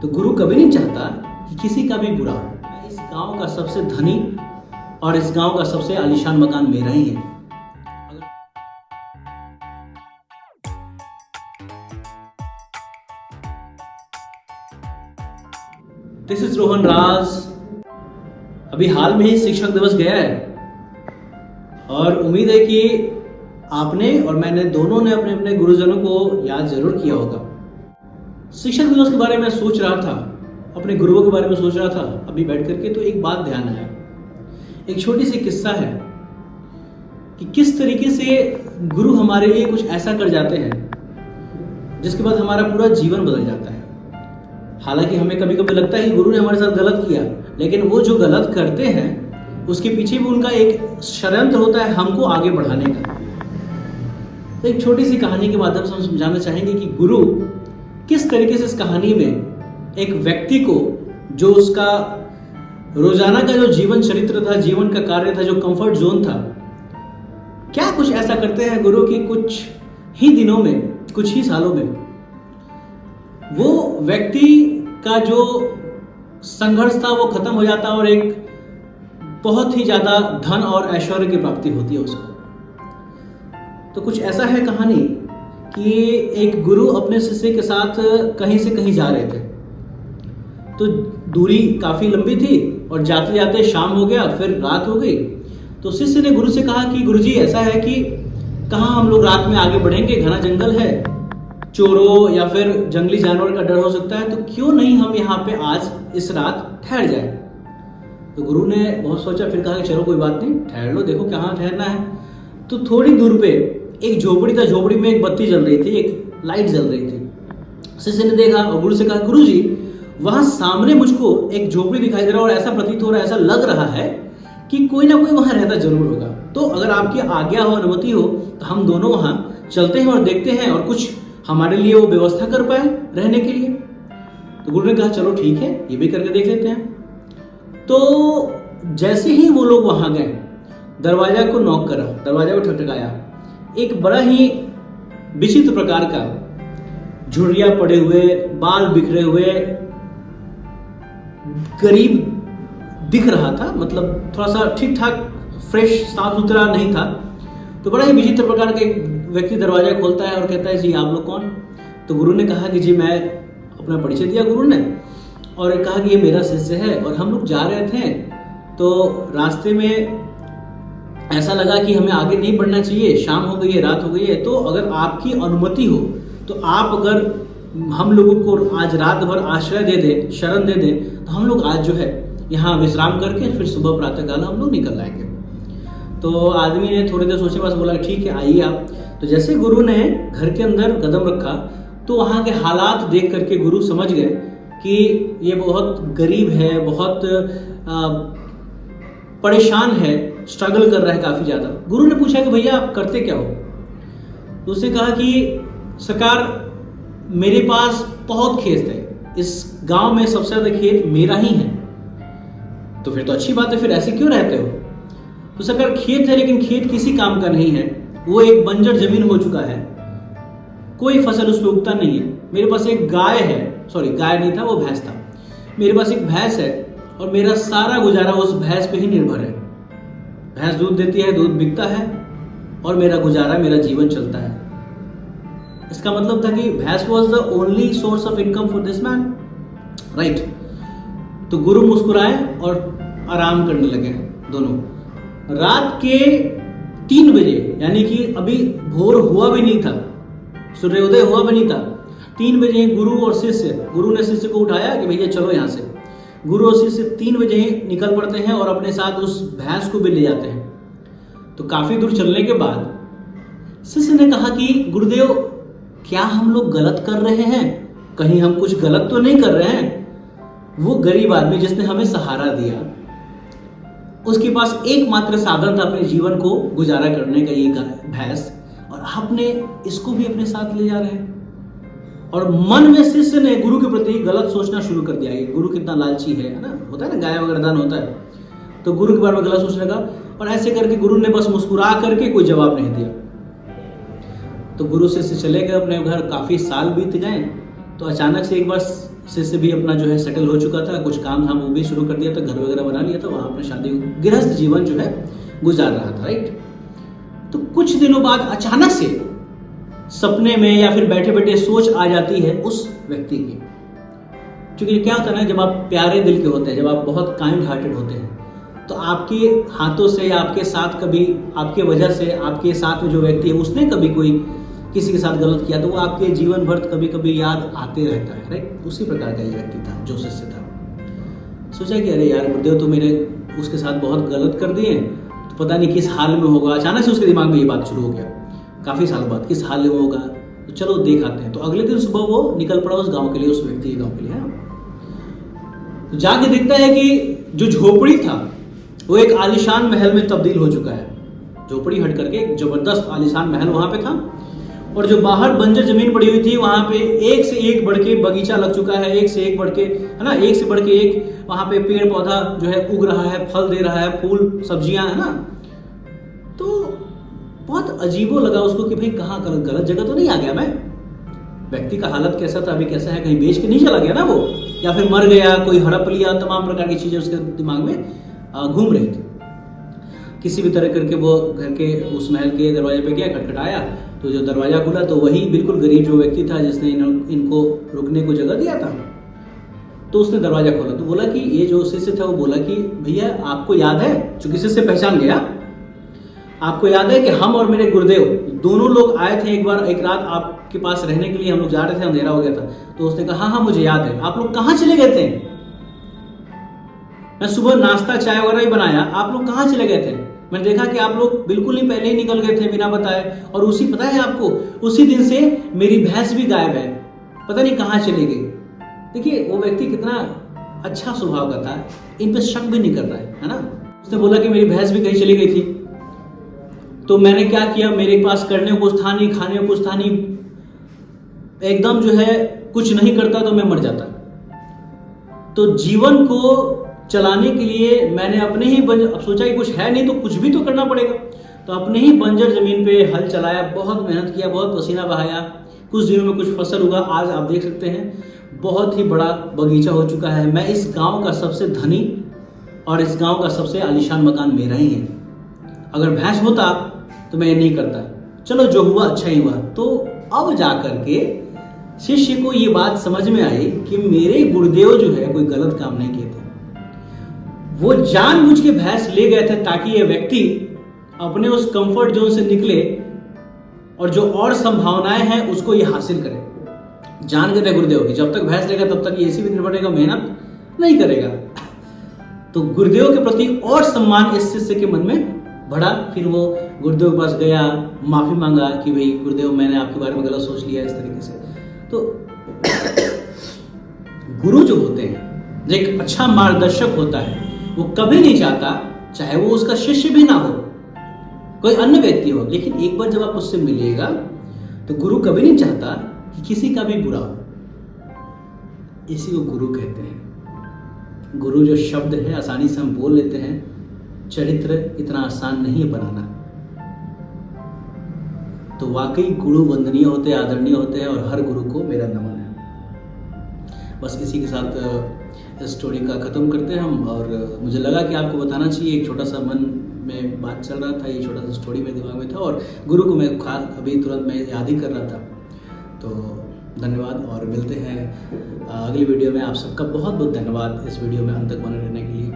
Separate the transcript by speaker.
Speaker 1: तो गुरु कभी नहीं चाहता कि किसी का भी बुरा हो। मैं इस गांव का सबसे धनी और इस गांव का सबसे आलीशान मकान मेरा ही है। दिस इज रोहन राज। अभी हाल में ही शिक्षक दिवस गया है और उम्मीद है कि आपने और मैंने दोनों ने अपने अपने गुरुजनों को याद जरूर किया होगा। शिक्षक दिवस के बारे में सोच रहा था, अपने गुरुओं के बारे में सोच रहा था अभी बैठ करके, तो एक बात ध्यान आया। एक छोटी सी किस्सा है कि किस तरीके से गुरु हमारे लिए कुछ ऐसा कर जाते हैं जिसके बाद हमारा पूरा जीवन बदल जाता है। हालांकि हमें कभी कभी लगता है कि गुरु ने हमारे साथ गलत किया, लेकिन वो जो गलत करते हैं उसके पीछे भी उनका एक षड्यंत्र होता है हमको आगे बढ़ाने का। तो एक छोटी सी कहानी के माध्यम से हम समझाना चाहेंगे कि गुरु किस तरीके से इस कहानी में एक व्यक्ति को, जो उसका रोजाना का जो जीवन चरित्र था, जीवन का कार्य था, जो कंफर्ट जोन था, क्या कुछ ऐसा करते हैं गुरु की कुछ ही दिनों में, कुछ ही सालों में वो व्यक्ति का जो संघर्ष था वो खत्म हो जाता और एक बहुत ही ज्यादा धन और ऐश्वर्य की प्राप्ति होती है उसको। तो कुछ ऐसा है कहानी कि एक गुरु अपने शिष्य के साथ कहीं से कहीं जा रहे थे। तो दूरी काफी लंबी थी और जाते जाते शाम हो गया, फिर रात हो गई। तो शिष्य ने गुरु से कहा कि गुरुजी ऐसा है कि कहाँ हम लोग रात में आगे बढ़ेंगे, घना जंगल है, चोरों या फिर जंगली जानवर का डर हो सकता है, तो क्यों नहीं हम यहाँ पे आज इस रात ठहर जाए। तो गुरु ने बहुत सोचा, फिर कहा कि चलो कोई बात नहीं, ठहर लो, देखो कहाँ ठहरना है। तो थोड़ी दूर पे एक झोपड़ी था, झोपड़ी में एक बत्ती जल रही थी, एक लाइट जल रही थी। शिष्य ने देखा और गुरु से कहा, गुरुजी वहां सामने मुझको एक झोपड़ी दिखाई दे रहा है और ऐसा प्रतीत हो रहा है, ऐसा लग रहा है कि कोई ना कोई वहां रहता जरूर होगा। तो अगर आपकी आज्ञा हो, अनुमति हो, तो हम दोनों वहां चलते हैं और देखते हैं और कुछ हमारे लिए वो व्यवस्था कर पाए रहने के लिए। तो गुरु ने कहा चलो ठीक है, ये भी करके देख लेते हैं। तो जैसे ही वो लोग वहां गए, दरवाजा को नॉक करा, दरवाजा को ठकठकाया। एक बड़ा ही विचित्र प्रकार का, झुर्रिया पड़े हुए, बाल बिखरे हुए गरीब दिख रहा था, मतलब थोड़ा सा ठीक ठाक फ्रेश साफ सुथरा नहीं था। तो बड़ा ही विचित्र प्रकार का एक व्यक्ति दरवाजा खोलता है और कहता है जी आप लोग कौन। तो गुरु ने कहा कि जी मैं, अपना परिचय दिया गुरु ने और कहा कि ये मेरा शिष्य है और हम लोग जा रहे थे, तो रास्ते में ऐसा लगा कि हमें आगे नहीं बढ़ना चाहिए, शाम हो गई है, रात हो गई है, तो अगर आपकी अनुमति हो तो आप अगर हम लोगों को आज रात भर आश्रय दे दे, शरण दे दे, तो हम लोग आज जो है यहाँ विश्राम करके फिर सुबह प्रातःकाल हम लोग निकल आएंगे। तो आदमी ने थोड़ी देर सोचे, बस बोला ठीक है आइए आप। तो जैसे गुरु ने घर के अंदर कदम रखा तो वहाँ के हालात देख करके गुरु समझ गए कि ये बहुत गरीब है, बहुत परेशान है, स्ट्रगल कर रहा है काफी ज्यादा। गुरु ने पूछा कि भैया आप करते क्या हो। तो उसने कहा कि सरकार मेरे पास बहुत खेत है, इस गांव में सबसे ज्यादा खेत मेरा ही है। तो फिर तो अच्छी बात है, फिर ऐसे क्यों रहते हो। तो सरकार खेत है लेकिन खेत किसी काम का नहीं है, वो एक बंजर जमीन हो चुका है, कोई फसल उस पर उगता नहीं है। मेरे पास एक गाय है, सॉरी गाय नहीं था वो भैंस था, मेरे पास एक भैंस है और मेरा सारा गुजारा उस भैंस पे ही निर्भर है। भैंस दूध देती है, दूध बिकता है और मेरा गुजारा, मेरा जीवन चलता है। इसका मतलब था कि भैंस was the only source of income for this man, right. तो गुरु मुस्कुराए और आराम करने लगे दोनों। रात के 3 बजे, यानी कि अभी भोर हुआ भी नहीं था, सूर्योदय हुआ भी नहीं था, 3 बजे गुरु और शिष्य, गुरु ने शिष्य को उठाया कि भैया चलो यहाँ से। गुरु और शिष्य 3 बजे निकल पड़ते हैं और अपने साथ उस भैंस को भी ले जाते हैं। तो काफी दूर चलने के बाद शिष्य ने कहा कि गुरुदेव क्या हम लोग गलत कर रहे हैं, कहीं हम कुछ गलत तो नहीं कर रहे हैं। वो गरीब आदमी जिसने हमें सहारा दिया, उसके पास एकमात्र साधन था अपने जीवन को गुजारा करने का, ये भैंस, और आपने इसको भी अपने साथ ले जा रहे हैं। और मन में शिष्य ने गुरु के प्रति गलत सोचना शुरू कर दिया, गुरु कितना लालची है ना, होता है ना, गाय वगैरह दान होता है, तो गुरु के बारे में गलत सोचने लगा। और ऐसे करके गुरु ने बस मुस्कुरा करके कोई जवाब नहीं दिया। तो गुरु शिष्य चले गए अपने घर, काफी साल बीत गए। तो अचानक से एक बार शिष्य भी अपना जो है सेटल हो चुका था, कुछ काम धाम वो भी शुरू कर दिया था, घर वगैरह बना लिया था, वहाँ अपने शादी गृहस्थ जीवन जो है गुजार रहा था, राइट। तो कुछ दिनों बाद अचानक से सपने में या फिर बैठे बैठे सोच आ जाती है उस व्यक्ति की। क्योंकि क्या होता है ना, जब आप प्यारे दिल के होते हैं, जब आप बहुत काइंड हार्टेड होते हैं, तो आपके हाथों से या आपके साथ कभी आपके वजह से आपके साथ में जो व्यक्ति है उसने कभी कोई किसी के साथ गलत किया तो वो आपके जीवन भर कभी कभी याद आते रहता है, राइट। उसी प्रकार का ये व्यक्ति था जो शिष्य था। सोचा कि अरे यार गुरुदेव तो मेरे उसके साथ बहुत गलत कर दिए, तो पता नहीं किस हाल में होगा। अचानक से उसके दिमाग में ये बात शुरू हो गया काफ़ी साल बाद, किस हाल में होगा, तो चलो देख आते हैं। तो अगले दिन सुबह वो निकल पड़ा उस गाँव के लिए, उस व्यक्ति के गाँव के लिए, है। तो जाके देखता है कि जो झोपड़ी था वो एक आलीशान महल में तब्दील हो चुका है। झोपड़ी हट करके एक जबरदस्त आलीशान महल वहां पे था, और जो बाहर बंजर जमीन पड़ी हुई थी वहां पे एक से एक बढ़ के बगीचा लग चुका है, एक से एक बढ़ के, है ना, एक से बढ़ के एक वहां पे पेड़ पौधा जो है उग रहा है, फल दे रहा है, फूल सब्जियां, है ना। तो बहुत अजीबो लगा उसको कि भाई कहाँ गलत जगह तो नहीं आ गया मैं। व्यक्ति का हालत कैसा था, अभी कैसा है, कहीं बेच के नहीं चला गया ना वो, या फिर मर गया, कोई हड़प लिया, तमाम प्रकार की चीजें उसके दिमाग में घूम रही थी। किसी भी तरह करके वो घर के उस महल के दरवाजे पे गया, खटखटाया, तो जो दरवाजा खुला तो वही बिल्कुल गरीब जो व्यक्ति था जिसने इनको रुकने को जगह दिया था, तो उसने दरवाजा खोला। तो बोला कि ये जो शिष्य था वो बोला कि भैया आपको याद है, चूंकि शिष्य पहचान गया, आपको याद है कि हम और मेरे गुरुदेव दोनों लोग आए थे एक रात आपके पास रहने के लिए, हम लोग जा रहे थे, अंधेरा हो गया था। तो उसने कहा हाँ मुझे याद है। आप लोग कहाँ चले गए थे? मैं सुबह नाश्ता चाय वगैरह ही बनाया, आप लोग कहाँ चले गए थे? मैंने देखा कि आप लोग बिल्कुल ही पहले ही निकल गए थे बिना बताए, और पता है आपको उसी दिन से मेरी भैंस भी गायब है, पता नहीं कहाँ चली गई। देखिए वो व्यक्ति कितना अच्छा स्वभाव का था, इन पे शक भी नहीं कर रहा है ना। उसने बोला कि मेरी भैंस भी कहीं चली गई थी, तो मैंने क्या किया, मेरे पास करने को कुछ था नहीं, खाने को कुछ था नहीं, एकदम जो है कुछ नहीं करता तो मैं मर जाता। तो जीवन को चलाने के लिए मैंने अपने ही अब सोचा कि कुछ है नहीं तो कुछ भी तो करना पड़ेगा, तो अपने ही बंजर जमीन पे हल चलाया, बहुत मेहनत किया, बहुत पसीना बहाया, कुछ दिनों में कुछ फसल उगा। आज आप देख सकते हैं बहुत ही बड़ा बगीचा हो चुका है। मैं इस गांव का सबसे धनी और इस गांव का सबसे आलीशान मकान मेरा ही है। अगर भैंस होता तो मैं ये नहीं करता। चलो जो हुआ अच्छा ही हुआ। तो अब जाकर के शिष्य को ये बात समझ में आई कि मेरे गुरुदेव जो है कोई गलत काम नहीं किए थे, वो जानबूझ के भैंस ले गए थे ताकि ये व्यक्ति अपने उस कंफर्ट जोन से निकले और जो और संभावनाएं हैं उसको ये हासिल करे। जान गए थे गुरुदेव की जब तक भैंस लेगा तब तक ये इसी भी निर्भर रहेगा, मेहनत नहीं करेगा। तो गुरुदेव के प्रति और सम्मान इस शिष्य के मन में बढ़ा। फिर वो गुरुदेव के पास गया, माफी मांगा कि भाई गुरुदेव मैंने आपके बारे में गलत सोच लिया इस तरीके से। तो गुरु जो होते हैं, जो एक अच्छा मार्गदर्शक होता है, वो कभी नहीं चाहता, चाहे वो उसका शिष्य भी ना हो, कोई अन्य व्यक्ति हो, लेकिन एक बार जब आप उससे मिलिएगा तो गुरु कभी नहीं चाहता कि किसी का भी बुरा हो। इसी को गुरु कहते हैं। गुरु जो शब्द है आसानी से हम बोल लेते हैं, चरित्र इतना आसान नहीं है बनाना। तो वाकई गुरु वंदनीय होते हैं, आदरणीय होते हैं, और हर गुरु को मेरा नमन है। बस इसी के साथ इस स्टोरी का ख़त्म करते हैं हम। और मुझे लगा कि आपको बताना चाहिए, एक छोटा सा मन में बात चल रहा था, ये छोटा सा स्टोरी मेरे दिमाग में था, और गुरु को मैं अभी तुरंत मैं याद ही कर रहा था। तो धन्यवाद, और मिलते हैं अगली वीडियो में। आप सबका बहुत बहुत धन्यवाद इस वीडियो में अंत तक बने रहने के लिए।